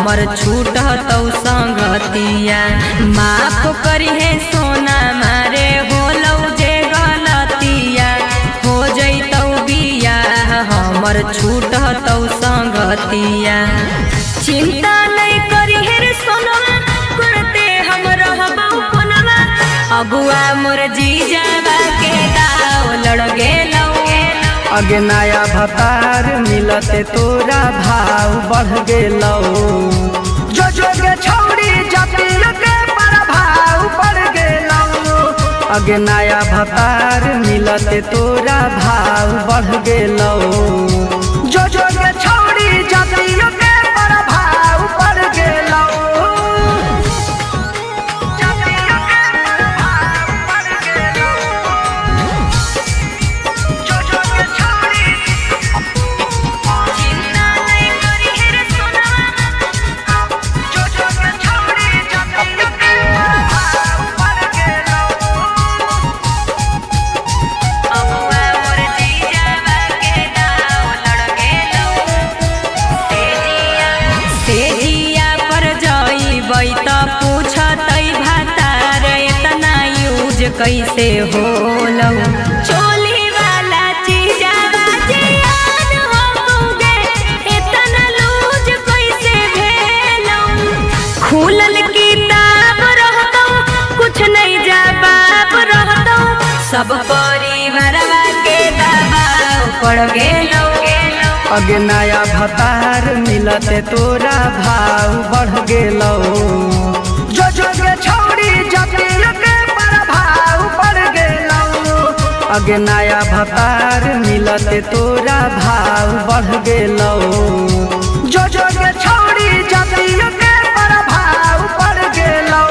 हमर छूटतौ संगतिया। माफ करिहे सोना मारे होलौ जे गलतिया, हो जैतौ बियाह हमर छूटतौ संगतिया। चिंता नहीं करिहे रे सोनवा करते हम रहबौ कोनवा, अगुआ मोर जीजावा के दाव लड़ गेलौ। अगे नया भतार मिलते तोरा भाव बढ़ गेलौ। जो जो के छौड़ी जतिया के प्रभाव बढ़ गेलौ। अगे नया भतार मिलते तोरा भाव बढ़ गेलौ। जो जो के छौड़ी जतिया के प्रभाव बढ़ गेलौ। कैसे होलौ चोली वाला चीजावा जियान होगे, इतना लूज कैसे भेलौ। खुलल किताब रहतौ कुछ नहीं जवाब रहतौ, सब परिवारवा के दबाव पड़ गेलौ। अगे नया भतार मिलते तोरा भाव बढ़ गेलौ। जो जो के छौड़ी जतिया के प्रभाव बढ़ गेलौ। अगे नया भतार मिलते तोरा भाव बढ़ गेलौ। जो जो के छौड़ी जतिया के प्रभाव बढ़ गेलौ।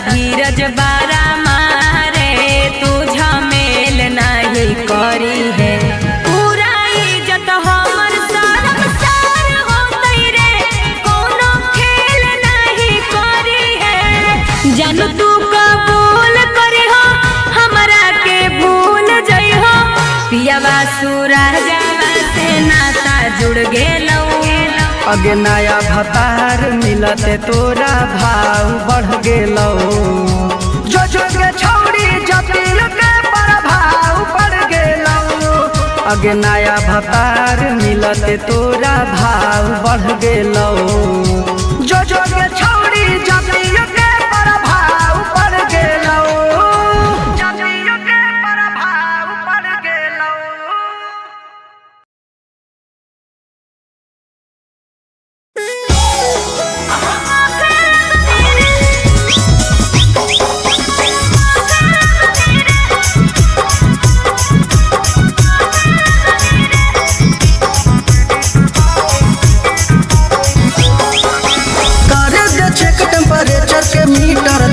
धीरज बारा मारे तू झमेल नहीं करी है, पूरा इज्जत हमर सरम सार होतै रे, कोनो खेल नहीं करी है। जानू तू कबूल करी हो हमरा के भूल जई हो, पियावा सूरजवा से नाता जुड़ गेलौ। अगे नया भतार मिलते तोरा भाव बढ़ गेलौ। जो जो के छौड़ी जतिया के प्रभाव बढ़ गेलौ। अगे नया भतार मिलते तोरा भाव बढ़ गेलौ। जो जो के छौड़ी जतिया के प्रभाव बढ़ गेलौ। जतिया के प्रभाव बढ़ गेलौ।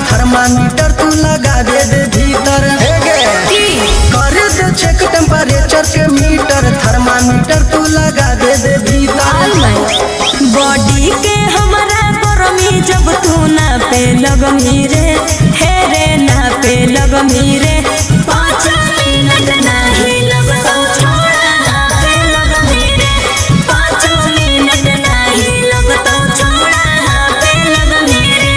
थर्मामीटर तू लगा दे भीतर, कर दे चेक टेम्परेचर के मीटर, थर्मामीटर तू लगा दे भीतर। बॉडी के हमारा गरमी जब तू ना पे लगमी रे, हे रे ना पे लगमी रे, 5 मिनट नहीं लगतौ छोड़ा ना पे लगमी रे, 5 मिनट नहीं लगतौ छोड़ा ना पे लगमी रे।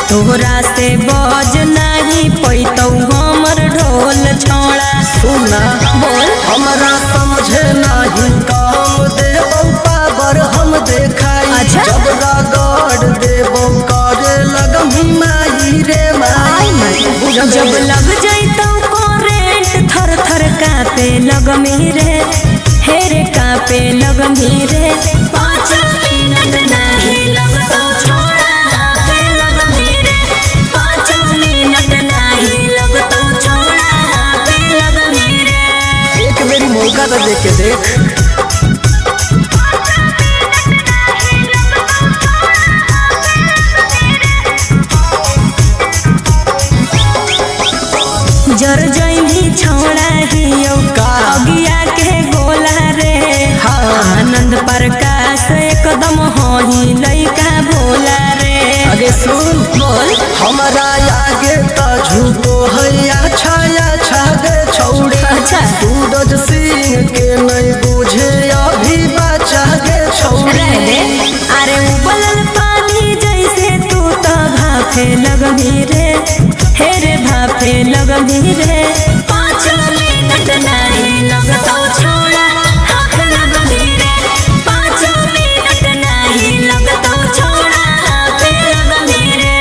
तोहरा से बज नहीं पैतौ हमर ढोल छोड़ा। सुना बोल हमरा समझे नहीं काम देबौ पावर हम देखाई। अच्छा? जब रगड़ देबौ करे लगमी जब लग जैतौ करेंट थर थर कापे लगमी रे, हे रे कापे लगमी रे। 5 मिनट नहीं लगतौ छोड़ा हाथे लगमी रे, 5 मिनट नहीं लगतौ छोड़ा हाथे लगमी रे। एक मेरी मौका तो देख के देख। जर जैनी छोड़ा हियो अगिया के गोला रे, आनंद प्रकाश एकदम होही लइका भोला रे। आगे सुन बोल हमारा आगे तो झूठो है अच्छा अच्छा गे छौड़ी। अच्छा सूरज सिंह के नहीं बुझे अभी बचा गे छौड़ी। रह दे अरे उबलल पानी जैसे तू तो भाफे लगमी रे, हे रे भाफे लगमी रे। 5 मिनट नहीं लगतौ छोड़ा हाथ लगमी रे, 5 मिनट नहीं लगतौ छोड़ा हाथ लगमी रे।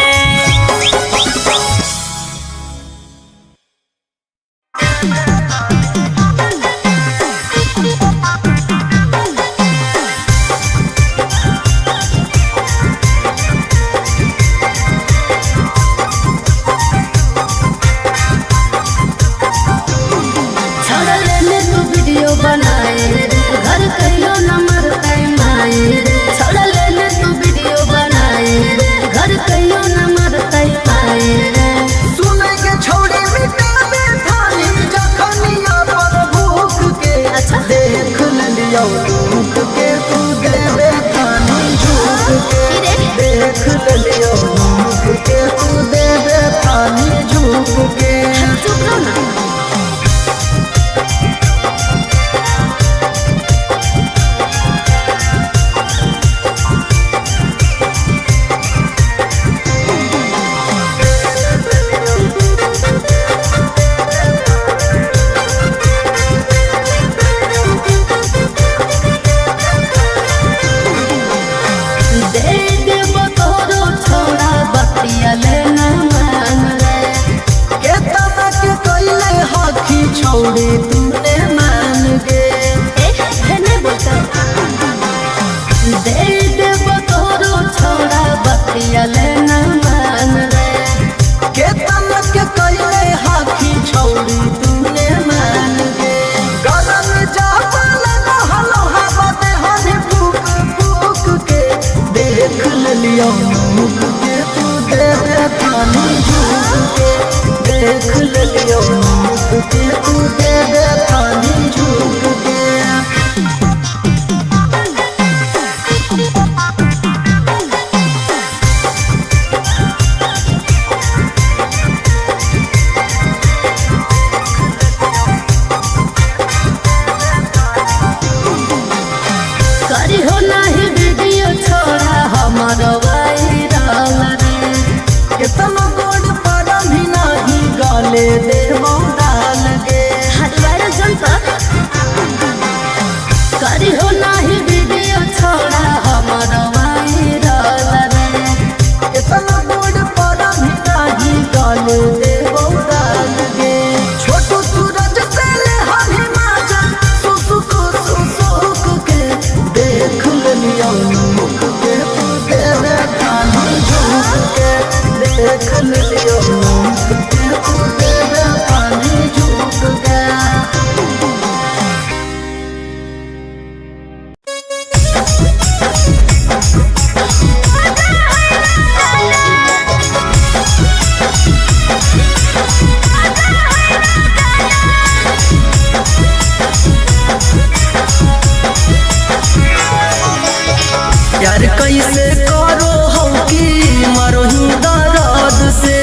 यार कैसे करो हम की मरो ही दर्द से,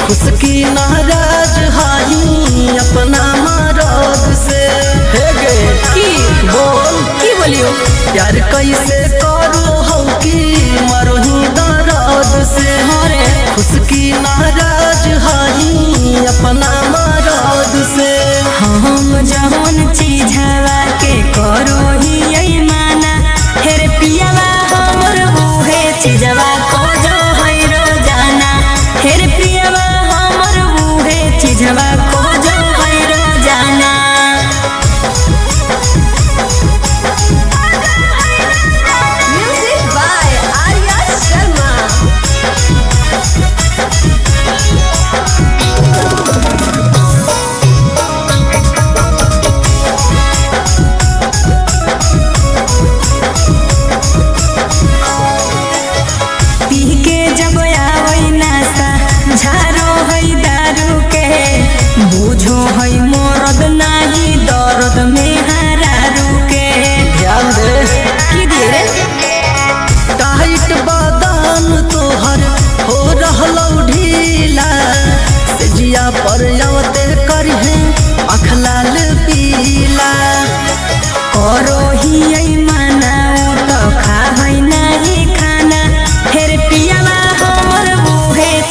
खुश की नाराज हाई अपना मरद से। हे गे की बोल की बोलियो यार कैसे करो हम की मरो ही दर्द से, खुश की नाराज हाई अपना मरद से। हम जवन चीज हवा के करो ही यही माना, हेरे पियावा हमर बूहे चीजवा को जो है रोजाना, हेरे पियावा हमर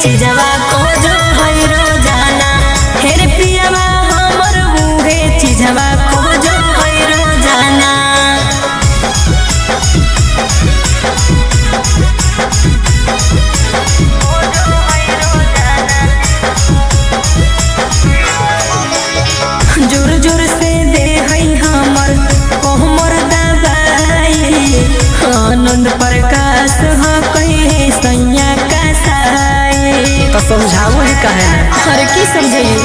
चीजवा खोजो है रोजाना। हेर पियावा हमर उहे चीजवा खोजो है रोजाना। जोर जोर से दे है हमर कोहमर दबाई। आनंद प्रकाश ह कहे सैया कसाई। तो समझाओ ही कहे ना। हर की समझाइए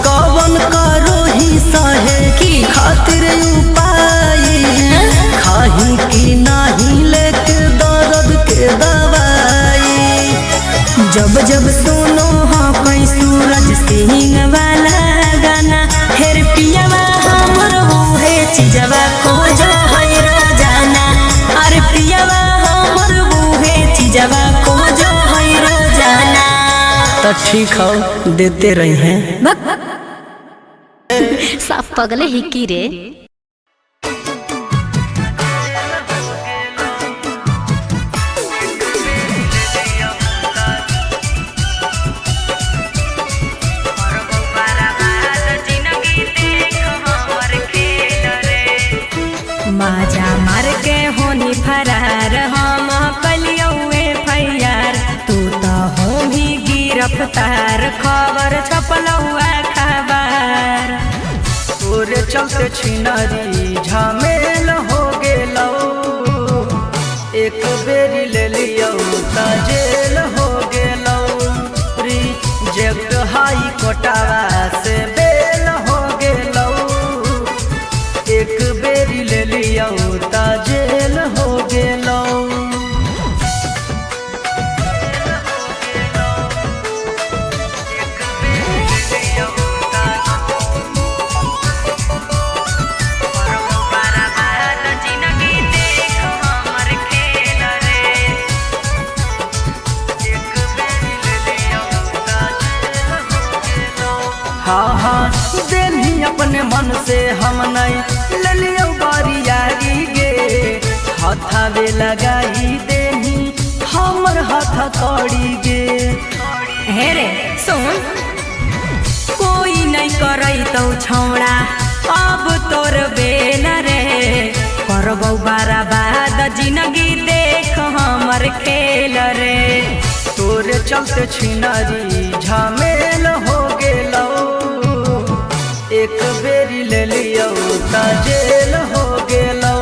कवन करो ही सहे की खातिर उपाय। खाही की नाही लेके दर्द के दवाई। जब जब सुनो हाँ कोई सूरज सिंह वाला गाना। हेर पियावा हमर उहे चीजवा खोजो है रोजाना। अरे पियावा हमर उहे चीजवा खोजो है रोजाना। तो ठीक हो देते रही हैं। साफ पगले ही की रे। माजा मार के होनी फरार हम कलियौए फैयार। तू तो हो भी गिरफ्तार खबर छपलौआ खबर। तोरे चलते छिनारी झमेल हो गेलो। एक बेरी ले लियो त जेल हो गेलो। रिजेक्ट हाई कोर्टवा से बेल हो गेलो। एक बेरी ले लियो त जेल हो गेलो। हाँ हाँ देनी अपने मन से हम नहीं ले लियो बारियारी गे। हाथावे लगाई देनी हमर हाथ कौड़ी गे। हे रे सुन कोई नहीं करई तो छौड़ा अब तोर बेल रे। करबौ बारा बाद जिंदगी देख हमर खेल रे। तोरे चलते छिनारी झमेल हो गेलो। एक बेरी ले लियो त जेल हो गेलो।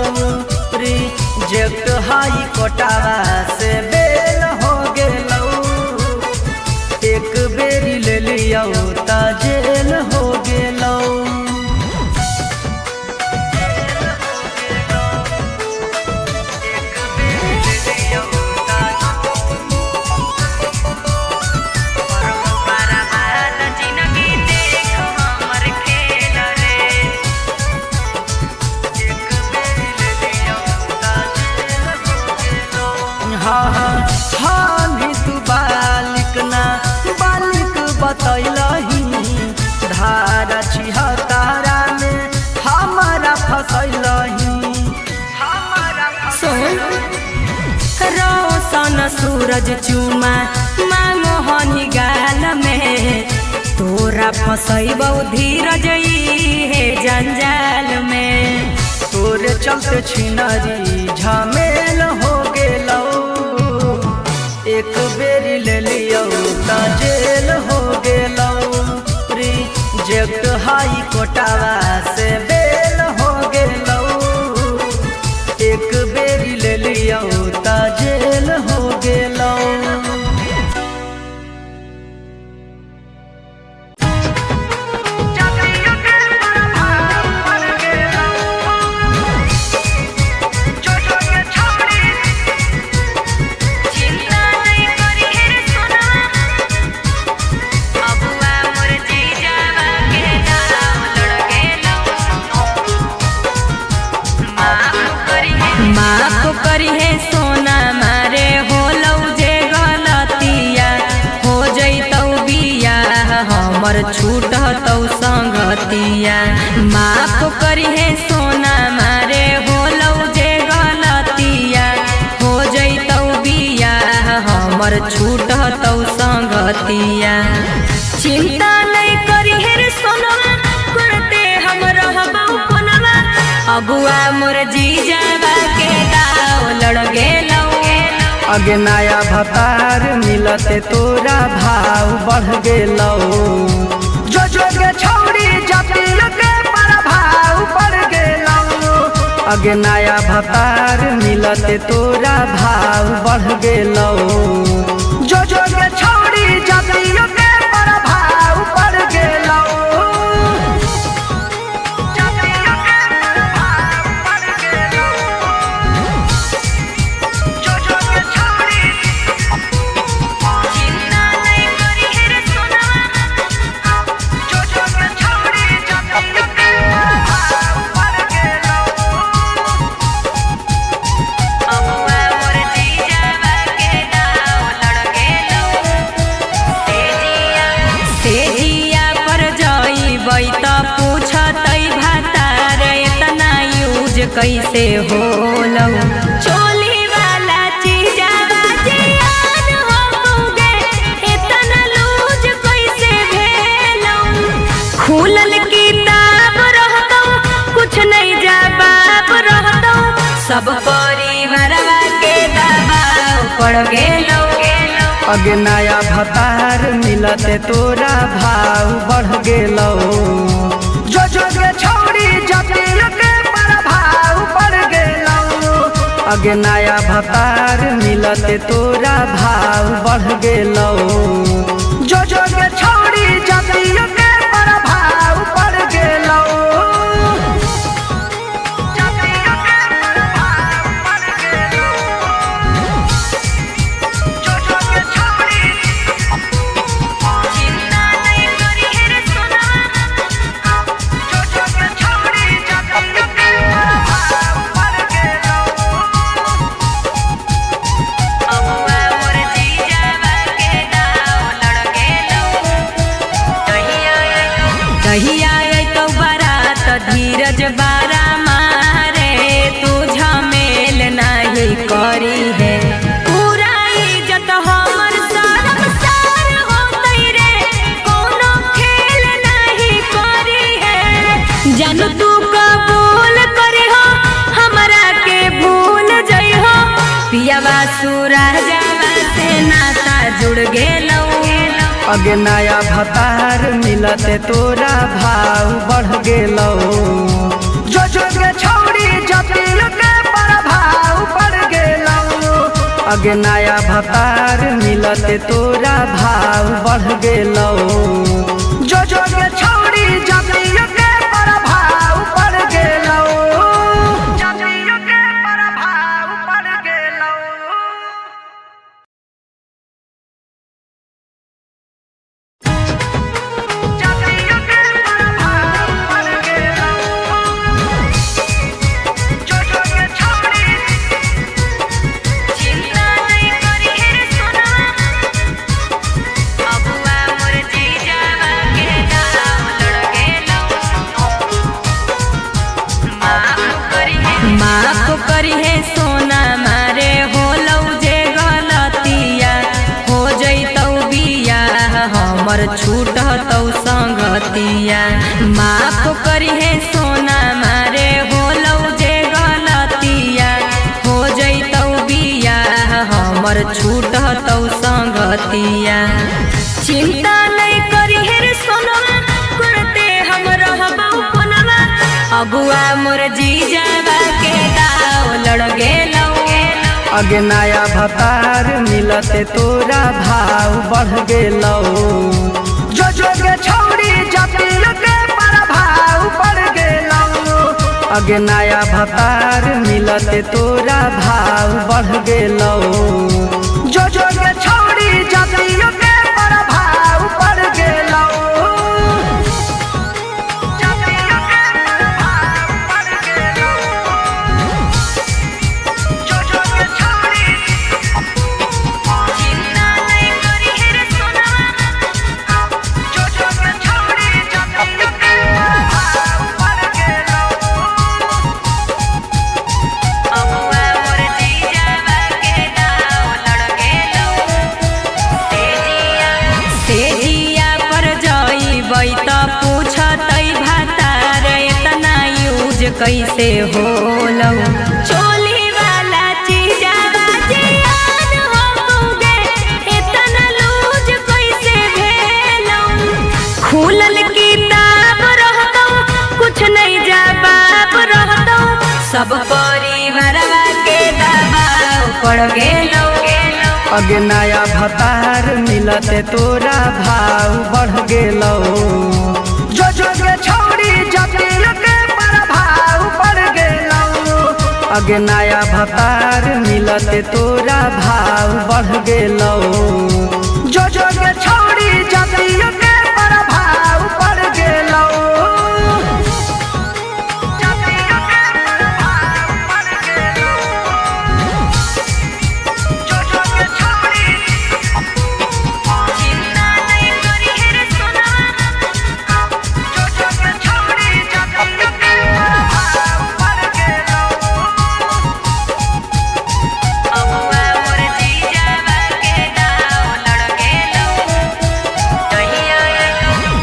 रिजेक्ट हाई कोर्टवा से बेल हो गेलो। एक बेरी ले लियो त जेल हो गेलो। हाँ तू बालिक ना बालिक बतैलही। धारा 76 में हमारा फसैलही। सुन रोशन सूरज चुमा मांगो हनी गाल में। तोरा फसैबौ धीरज हे जंजाल में। तोरे चलते छिनारी झमेल हो गेलो। एक बेरी ले लियो त जेल हो गेलो। रिजेक्ट हाई कोर्टवा से बेल हो गेलो। एक बेरी ले लियो त जेल हो गेलो। माफ करी है सोना मारे होलौ जे गलतिया। हो जैतौ बिया हमर छूटतौ संगतिया। माफ करी है सोना मारे होलौ जे गलतिया। हो जैतौ बिया हमर छूटतौ छूटतौ संगतिया। चिंता नहीं करी हेर सोनवा करते हम रहबौ कोनवा, अगुआ मोर जीजावा के दाव लड़ गेलौ। अगे नया भतार मिलते तोरा भाव बढ़ गेलौ। जो के छौड़ी जतिल के प्रभाव बढ़ गेलौ। अगे नया भतार मिलते तोरा भाव बढ़ गेलौ। जो के छौड़ी जतिल के प्रभाव बढ़ गेलौ। कैसे होलौ चोली वाला चीजावा जियान होगे, इतना लूज कैसे भेलौ। खुलल किताब रहतौ कुछ नहीं जवाब रहतौ, सब परिवारवा के दबाव पड़ गेलौ। अगे नया भतार मिलते तोरा भाव बढ़ गेलौ। जो के छौड़ी जतिल के प्रभाव बढ़ गेलौ। अगे नया भतार मिलते तोरा भाव बढ़ गेलौ। जो के छौड़ी जतिल के प्रभाव बढ़ गेलौ। कहिया अइतौ बारात धीरज बारा मारे, तू झमेल नहीं करी है। पूरा इज्जत हमर सरम सार होतै रे, कोनो खेल नहीं करी है। जन तू कबूल करी हो हमरा के भूल जई हो, पियावा सूरजवा से नाता जुड़ गेलौ। अगे नया भतार मिलते तोरा भाव बढ़ गेलौ। जो के छौड़ी जतिल के प्रभाव बढ़ गेलौ। अगे नया भतार मिलते तोरा भाव बढ़ गेलौ। जो के छौड़ी जतिल के प्रभाव बढ़ गेलौ। जतिल के प्रभाव बढ़ गेलौ। माफ करी है सोना मारे होलौ जे गलतिया, हो जइतौ बियाह हमर छूटतौ संगतिया। माफ करी है सोना मारे होलौ जे गलतिया, हो जइतौ बियाह हमर छूटतौ संगतिया। चिंता नहीं करी है सोनवा करते हम रहबौ कोनवा, अगुआ मोर जीजावा के दाव लड़ गेलौ। अगे नया भतार मिलते तोरा भाव बढ़ गेलौ। जो के छौड़ी जतिल के प्रभाव बढ़ गेलौ। अगे नया भतार मिलते तोरा भाव बढ़ गेलौ। जो के छौड़ी जतिल के प्रभाव बढ़ गेलौ। अगुआ मोर जीजावा के दाव त पूछतई भातार इतना यूज कैसे होलौ चोली वाला चीजावा जियान होगे इतना लूज कैसे भेलौ खुलल किताब रहतौ कुछ नहीं जवाब रहतौ सब परिवारवा के दबाव पड़ गेलौ अगे नया भतार मिलते तोरा भाव बढ़ गेलौ जो जो के छौड़ी जतिल के प्रभाव पड़ गेलौ अगे नया भतार मिलते तोरा भाव बढ़ गेलौ जो जो के छौड़ी जतिल के प्रभाव पड़ गेलौ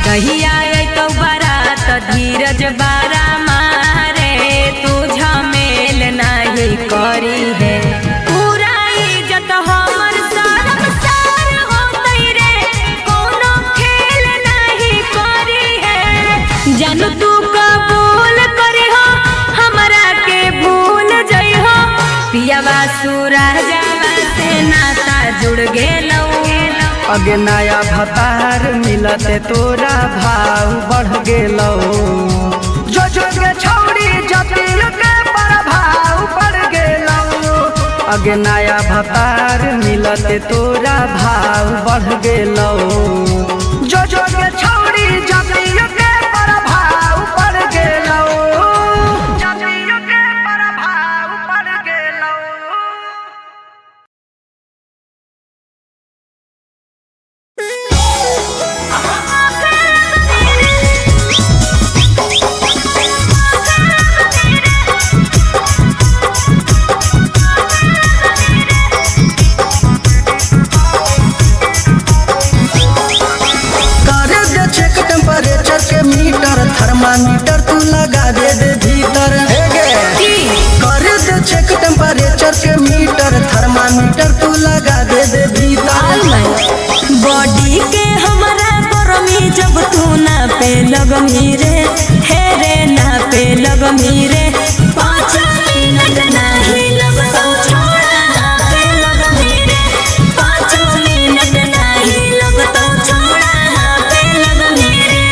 कहिया तो बारात धीरज बारा मारे तू झमेल नहीं करी है पूरा इज्जत हमर शर्म सार होतई रे कोनो खेल नहीं करी है जानू तू कबूल करी हो हमरा के भूल जई हो पियावा सूरजवा से नाता जुड़ गेलौ अगे नया भतार मिलते तोरा भाव बढ़ गेलौ जो जो के छौड़ी जतिल के प्रभाव पड़ गेलौ अगे नया भतार मिलते तोरा भाव बढ़ गेलौ जो जो के छौड़ी जतिल के प्रभाव पड़ गेलौ जतिल के प्रभाव पड़ गेलौ थर्मामीटर तू लगा दे भीतर कर दे चेक टेम्परेचर के मीटर थर्मामीटर तू लगा दे भीतर बॉडी के हमारा गरमी जब तू ना पे लगमी रे हे रे ना पे लगमी रे 5 मिनट नहीं लगता छोड़ा ना पे लगमी रे 5 मिनट नहीं लगता छोड़ा ना पे लगमी रे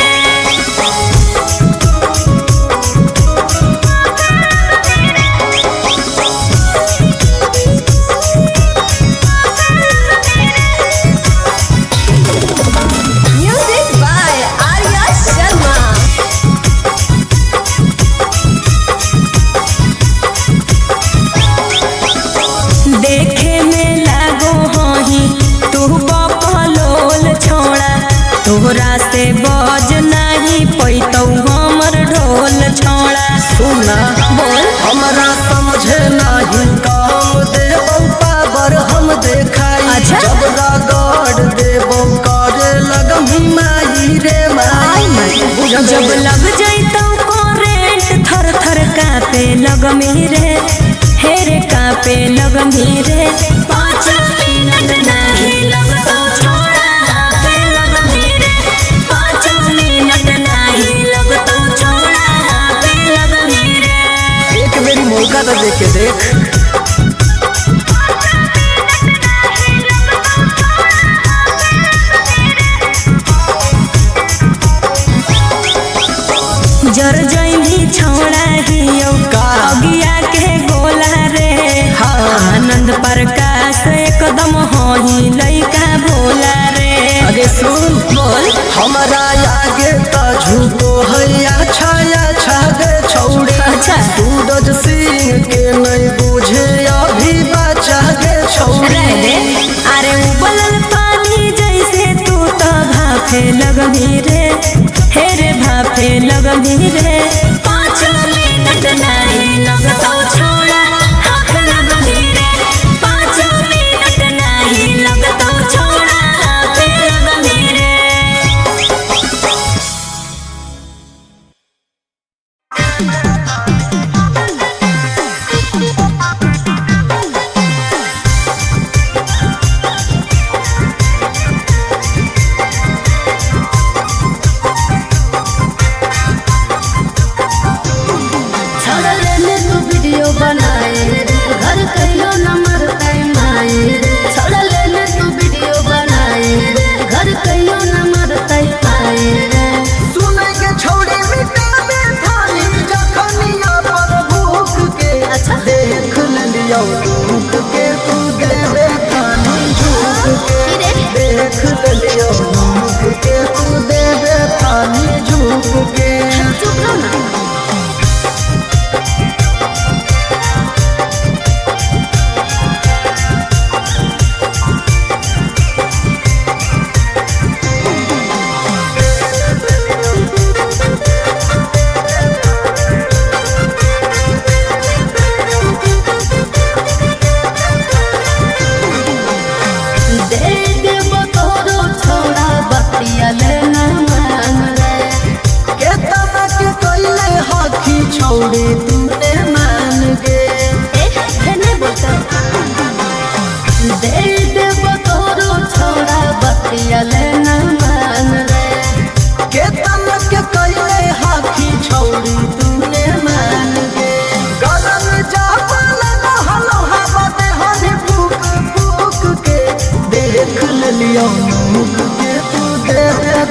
तोहरा से बज नहीं पैतौ हमर ढोल छोड़ा सुना बोल हमरा समझे नहीं काम देबौ पावर हम देखाई अच्छा? जब रगड़ देबौ करे लगमी माई रे माई जब लग जैतौ करेंट थर थर कापे लगमी रे हे रे कापे लगमी रे 5 मिनट नहीं लगतौ छोड़ा पे लगमी रे 5 मिनट नहीं लगतौ छोड़ा पे लगमी रे एक मेरी मौका तो देख के देख जर जैनी छोड़ा हियो अगिया के गोला रे आनंद प्रकाश एकदम होही लइका भोला रे अरे सुन बोल हमारा आगे तो झूठो है अच्छा अच्छा गे छौड़े अच्छा सूरज सिंह के नहीं बुझे अभी बचा गे छौड़े रह दे अरे उबलल पानी जैसे तू तो भाफे लगमी रे हे रे भाफे लगमी रे 5 मिनट नहीं लगतौ छोड़ा हाथ लगमी रे 5 मिनट नहीं लगतौ छोड़ा हाथ लगमी रे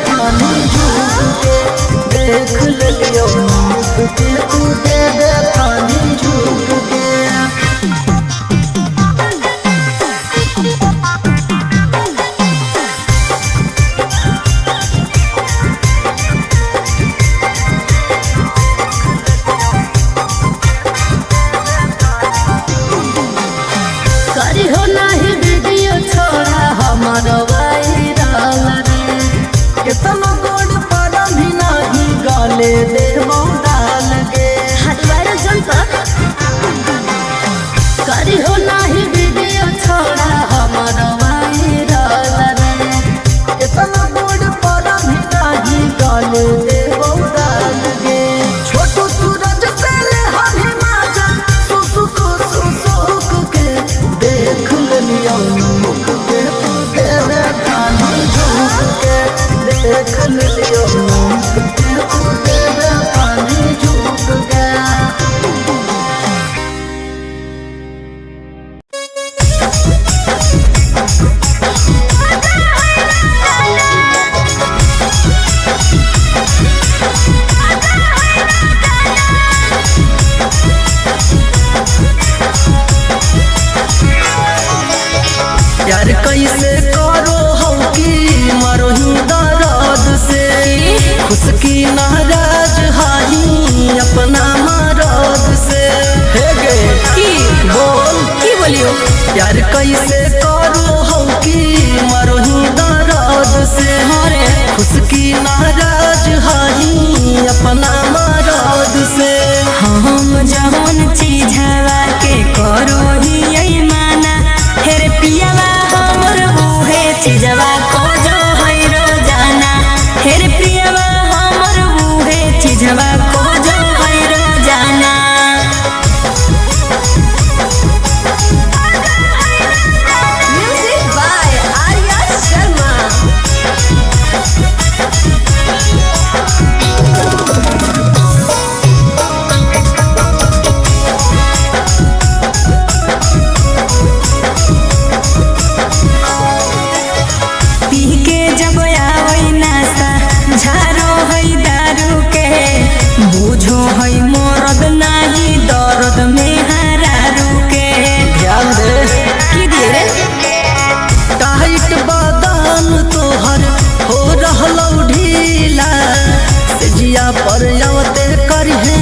थानी झूठ के, देख लियो मुख के तू दे दे थानी झूठ के। करी हो नाही वीडियो छोड़ा हमारो वायरल रे, कितना गोड़ पर भी नहीं गाले दे डाल गे। हाथ वायरल जनता करी हो नाही वीडियो छोड़ा हमारो वायरल रे, कितना गोड़ पर भी नहीं गाले दे डाल गे। छोटू सूरज से ले हमें माजा सुसुक सुसुक के, देख लियो मुख के तू दे दे थानी झूठ के, देख लियो मुख के तू दे दे थानी झूठ के। यार कैसे करो हो कि मरो ही दर्द से, खुश की नाराज हाही अपना मरद से। हे गे की बोल की बोलियो यार कैसे करो हो कि मरो ही दर्द से, हरे खुश की नाराज हाही अपना मरद से। हम जवन चीज हवा के करो ही यही माना, हेरे पियावा हमर उहे चीजवा को जो है रोजाना, हेरे पियावा हमर उहे चीजवा को जो है रोजाना। Music by Arya Sharma. पी के जब आवै नासा झारो है दारू के, बुझो है मरद नाही दर्द में हरारू के। ध्यान दे की दिए रे टाइट बदन तोहर हो रहलौ ढीला, सेजिया पर आवते करहे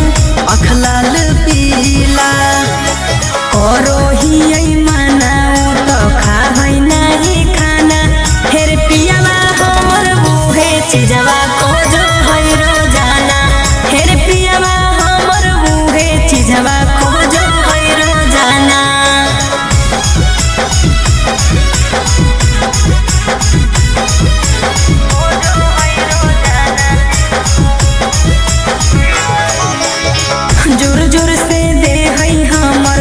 आँख लाल पीला। करो ही यही माना तो खा है नहीं खाना, हेरे पियावा हमर उहे चीजवा को जो है रोजाना, हेरे पियावा हमर उहे चीजवा को जो है रोजाना। जोर जोर से दे है हमर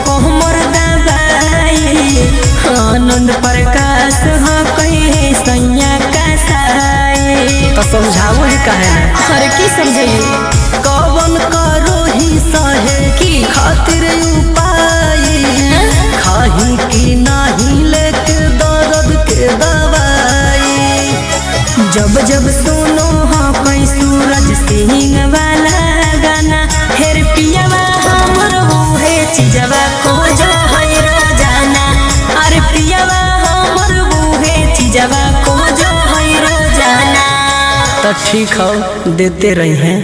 कोहमर दबाई, आनंद प्रकाश ह कहे सैया का साई। तो समझाओ ही काहे ना, अरे की समझाइए कवन करो ही सहे की खातिर उपाय, खाही की नाही लेके दर्द के दवाई। जब जब सुनो हाँ कोई सूरज सिंह वाला गाना, हेर पियावा हमर उहे चीजवा को जो है रोजाना, अरे पियावा हमर उहे चीजवा को जो है रोजाना। तो ठीक हो देते रही हैं।